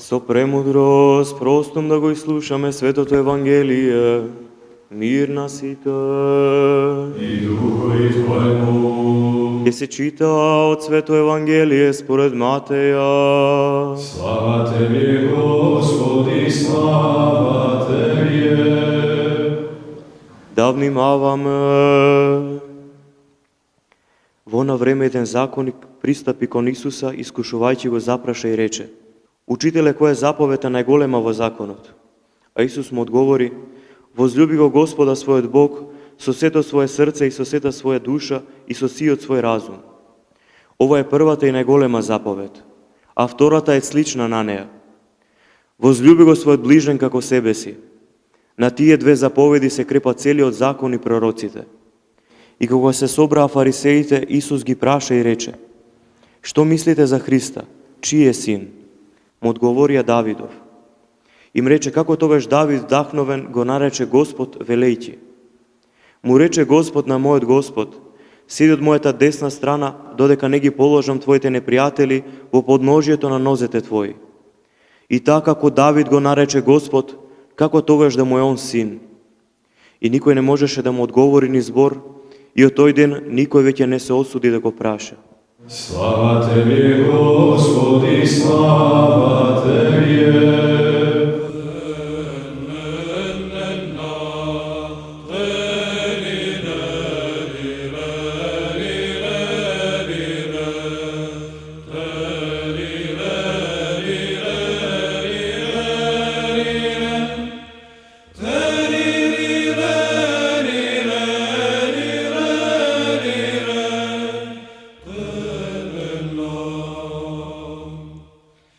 Со премудрост простом да го изслушаме светото Евангелие. Мир на сите. И духовит твоему. Ке се чита од свето Евангелие според Матеја. Слава Тебе, Господи, слава Тебе. Да внимаваме. Во на време еден законник пристапи кон Исуса, искушувајќи го запраша и рече: Учителе, која е заповета најголема во законот? А Исус му одговори: Возлюби го Господа својот Бог со сето своје срце и со сета своја душа и со сиот свој разум. Ова е првата и најголема заповед, а втората е слична на неа. Возлюби го својот ближен како себе си. На тие две заповеди се крепа целиот закон и пророците. И кога се собраа фарисеите, Исус ги праша и рече: Што мислите за Христа? Чиј е син? Му одговорија Давидов. Им рече како тогаш Давид вдахновен го нарече Господ велејќи: Му рече Господ на мојот Господ: Седи од мојата десна страна, додека не ги положам твоите непријатели во подножјето на нозете твои. И така како Давид го нарече Господ, како тогаш да му е он син? И никој не можеше да му одговори ни збор, и од тој ден никој веќе не се осуди да го праша. Слава Тебе, Господи, слава Тебе.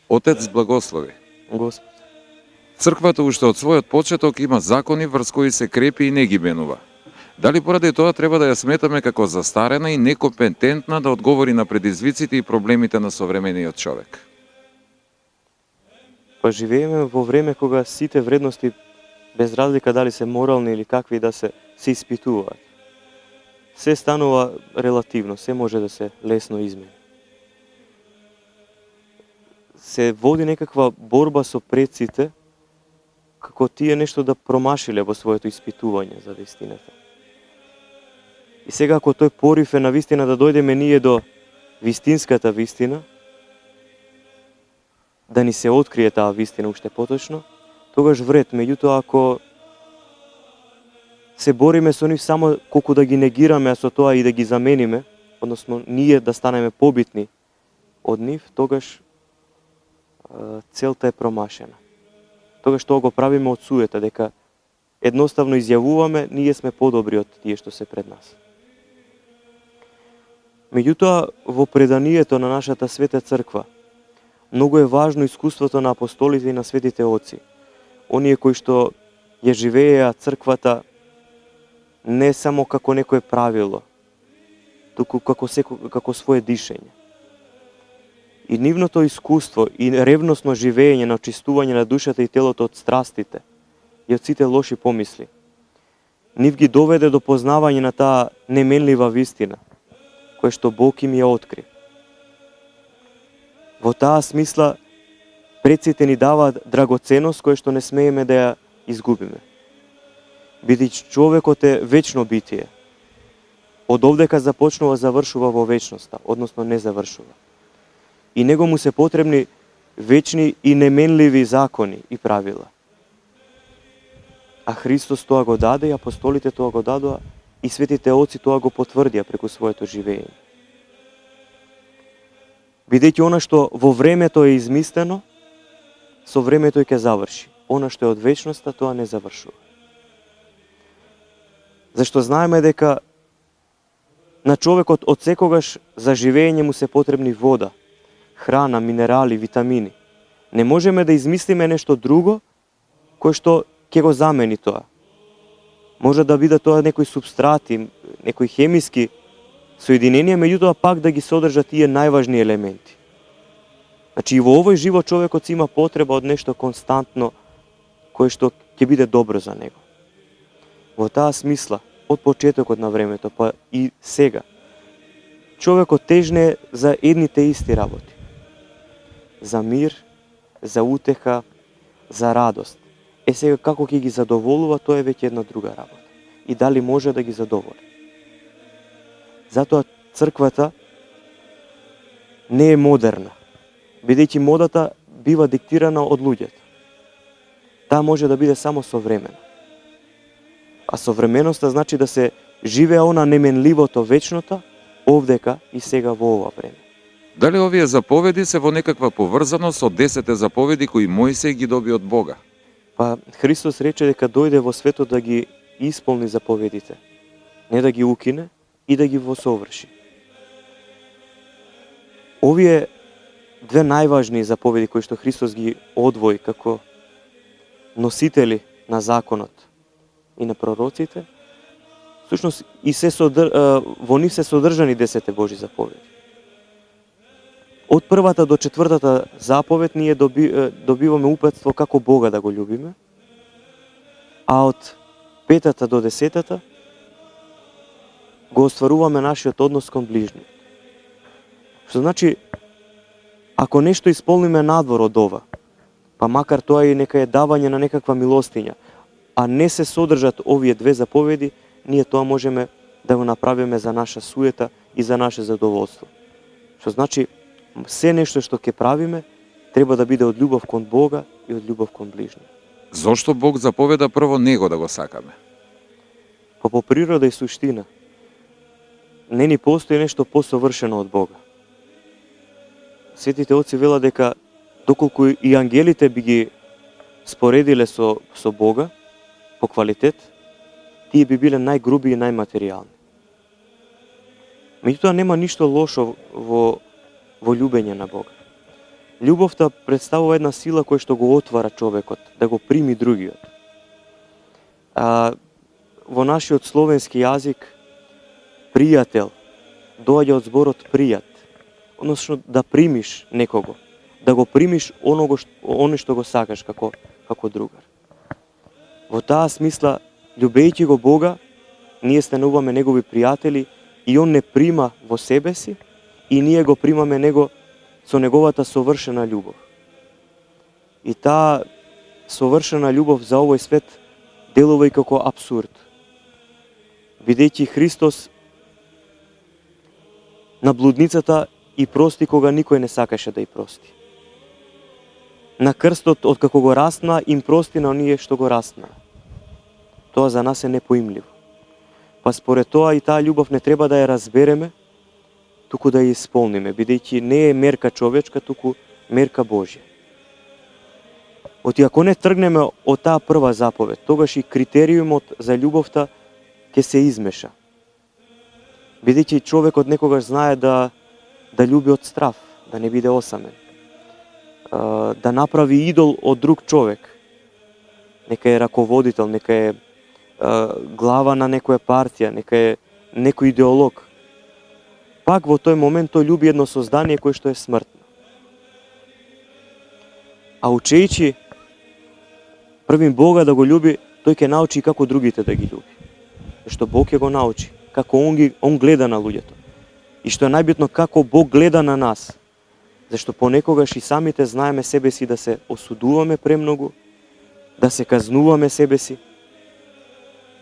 Отец благослови. Господ. Црквата уште од својот почеток има закони врз кои се крепи и не ги менува. Дали поради тоа треба да ја сметаме како застарена и некомпетентна да одговори на предизвиците и проблемите на современиот човек? Па живееме во време кога сите вредности, без разлика дали се морални или какви да се испитуваат. Се станува релативно, се може да се лесно измени. Се води некаква борба со предците, како тие нешто да промашиле во своето испитување за вистината. И сега ако тој порив е на вистина да дојдеме ние до вистинската вистина, да ни се открие таа вистина уште поточно, тогаш вред. Меѓутоа, ако се бориме со нив само колку да ги негираме, а со тоа и да ги замениме, односно ние да станеме побитни од нив, тогаш целта е промашена. Тогаш тоа го правиме од суета, дека едноставно изјавуваме, ние сме подобри од тие што се пред нас. Меѓутоа, во преданието на нашата света црква, многу е важно искуството на апостолите и на светите оци. Оние кои што ја живееа црквата не само како некое правило, туку како свое дишење. И нивното искуство и ревносно живење на очистување на душата и телото од страстите и од сите лоши помисли, нив ги доведе до познавање на таа неменлива вистина, која што Бог им ја откри. Во таа смисла, предците ни даваат драгоценност која што не смееме да ја изгубиме. Бидејќи човекот е вечно битие. Од овдека започнува, завршува во вечноста, односно не завршува. И него му се потребни вечни и неменливи закони и правила. А Христос тоа го даде, и апостолите тоа го дадоа, и светите оци тоа го потврдија преку своето живење. Бидејќи она што во времето е измислено, со времето ќе заврши. Она што е од вечноста, тоа не завршува. Зашто знаеме дека на човекот од секогаш за живење му се потребни вода, храна, минерали, витамини. Не можеме да измислиме нешто друго кое што ќе го замени тоа. Може да биде тоа некои субстрати, некои хемиски соединенија, меѓутоа пак да ги содржат тие најважни елементи. Значи и во овој живот човекот си има потреба од нешто константно кое што ќе биде добро за него. Во таа смисла, од почетокот на времето, па и сега, човекот тежне за едните исти работи. За мир, за утеха, за радост. Сега како ќе ги задоволува, тоа е веќе една друга работа. И дали може да ги задоволи. Затоа црквата не е модерна, бидејќи модата бива диктирана од луѓето. Таа може да биде само современа. А современоста значи да се живее она неменливото вечното, овдека и сега во ова време. Дали овие заповеди се во некаква поврзаност со 10 заповеди кои Мојсей ги доби од Бога? Па Христос рече дека дојде во светот да ги исполни заповедите, не да ги укине и да ги восоврши. Овие две најважни заповеди кои што Христос ги одвои како носители на законот и на пророците, всушност и во нив се содржани 10 Божи заповеди. Од првата до четвртата заповед ние добиваме упатство како Бога да го љубиме, а од 5 до 10 го остваруваме нашиот однос кон ближниот. Што значи, ако нешто исполниме надвор од ова, па макар тоа и нека е давање на некаква милостиња, а не се содржат овие две заповеди, ние тоа можеме да го направиме за наша суета и за наше задоволство. Што значи, се нешто што ќе правиме, треба да биде од љубов кон Бога и од љубов кон ближниот. Зошто Бог заповеда прво Него да го сакаме? Па по природа и суштина, не ни постои нешто посовршено од Бога. Светите оци велат дека доколку и ангелите би ги споредиле со Бога по квалитет, тие би биле најгруби и најматеријални. Меѓутоа нема ништо лошо во љубење на Бога. Љубовта представува една сила која што го отвара човекот, да го прими другиот. Во нашиот словенски јазик, пријател доаѓа од зборот пријат, односно да примиш некого, да го примиш оно што го сакаш како другар. Во таа смисла, љубејќи го Бога, ние стануваме негови пријатели и он не прима во себе си и ние го примаме него со неговата совршена љубов. И таа совршена љубов за овој свет делува и како апсурд. Бидејќи Христос на блудницата и прости кога никој не сакаше да ја прости. На крстот, откако го растна, им прости на оние што го растна. Тоа за нас е непоимливо. Па според тоа и таа љубов не треба да ја разбереме, туку да ја исполниме, бидејќи не е мерка човечка, туку мерка Божја. Оти ако не тргнеме од таа прва заповед, тогаш и критериумот за љубовта ќе се измеша. Бидејќи човекот некогаш знае да љуби од страв, да не биде осамен, да направи идол од друг човек, нека е раководител, нека е глава на некоја партија, нека е некој идеолог. Пак во тој момент тој љуби едно создание кое што е смртно. А учејќи првим Бога да го љуби, тој ќе научи како другите да ги љуби. Зашто Бог ќе го научи, како он гледа на луѓето. И што е најбитно, како Бог гледа на нас. Зашто понекогаш и самите знаеме себе си да се осудуваме премногу, да се казнуваме себе си,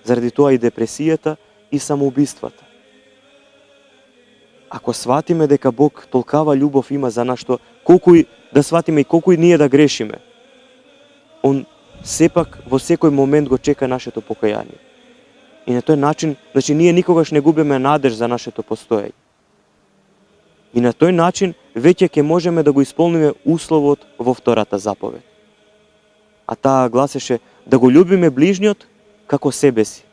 заради тоа и депресијата и самоубиствата. Ако сватиме дека Бог толкава љубов има за нас, што да сватиме и колку и ние да грешиме, Он сепак во секој момент го чека нашето покаяние. И на тој начин, значи ние никогаш не губиме надеж за нашето постоење. И на тој начин веќе ќе можеме да го исполниме условот во втората заповед. А таа гласеше да го љубиме ближниот како себе си.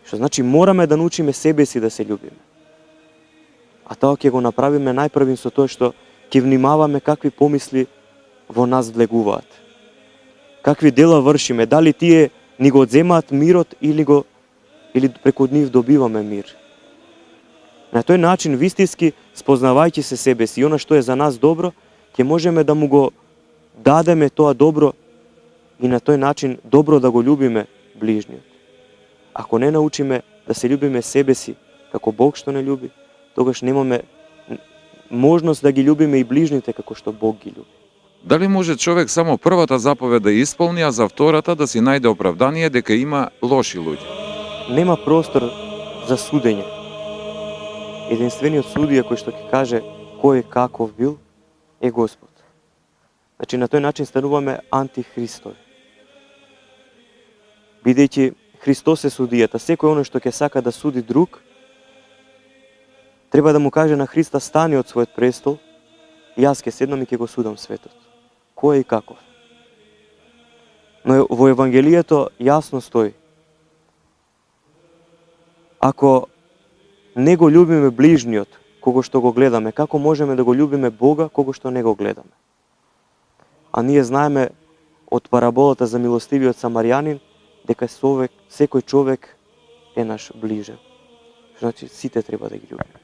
Што значи мораме да научиме себе си да се љубиме. А тоа ќе го направиме најпрвим со тоа што ќе внимаваме какви помисли во нас влегуваат. Какви дела вршиме, дали тие ни го одземаат мирот или преку нив добиваме мир. На тој начин, вистински, спознавајќи се себе си и она што е за нас добро, ќе можеме да му го дадеме тоа добро и на тој начин добро да го љубиме ближниот. Ако не научиме да се љубиме себе си како Бог што не љуби, тогаш немаме можност да ги љубиме и ближните како што Бог ги љуби. Дали може човек само првата заповед да ја исполни, а за втората да си најде оправдание дека има лоши луѓе? Нема простор за судење. Единствениот судија кој што ќе каже кој каков бил е Господ. Значи на тој начин стануваме антихристови. Бидејќи Христос е судијата, секој оној што ќе сака да суди друг, треба да му каже на Христа: стани од својот престол, јас ќе седнам и ќе го судам светот. Кој и каков. Но во Евангелието јасно стои: ако не го љубиме ближниот кого што го гледаме, како можеме да го љубиме Бога кого што не го гледаме? А ние знаеме од параболата за милостивиот самарјанин дека секој човек е наш ближен. Значи сите треба да ги љубиме.